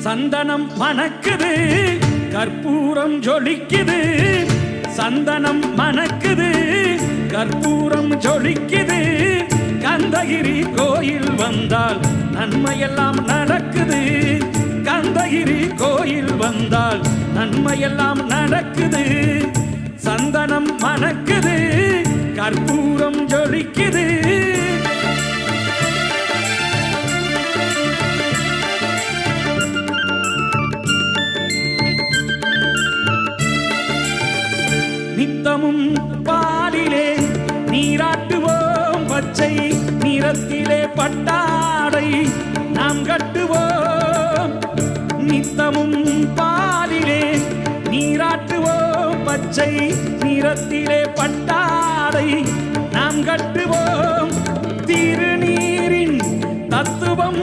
சந்தனம் மணக்குது கற்பூரம் ஜொலிக்குது சந்தனம் மணக்குது கற்பூரம் ஜொலிக்குது கந்தகிரி கோயில் வந்தால் நன்மையெல்லாம் நடக்குது கந்தகிரி கோயில் வந்தால் நன்மையெல்லாம் நடக்குது சந்தனம் மணக்குது கற்பூரம் ஜொலிக்குது நித்தமும் பாலிலே நீராட்டுவோம் பச்சை நிறத்திலே பட்டாடை நாம் கட்டுவோம் நித்தமும் பாலிலே நீராட்டுவோம் பச்சை நிறத்திலே பட்டாடை நாம் கட்டுவோம் திருநீரின் தத்துவம்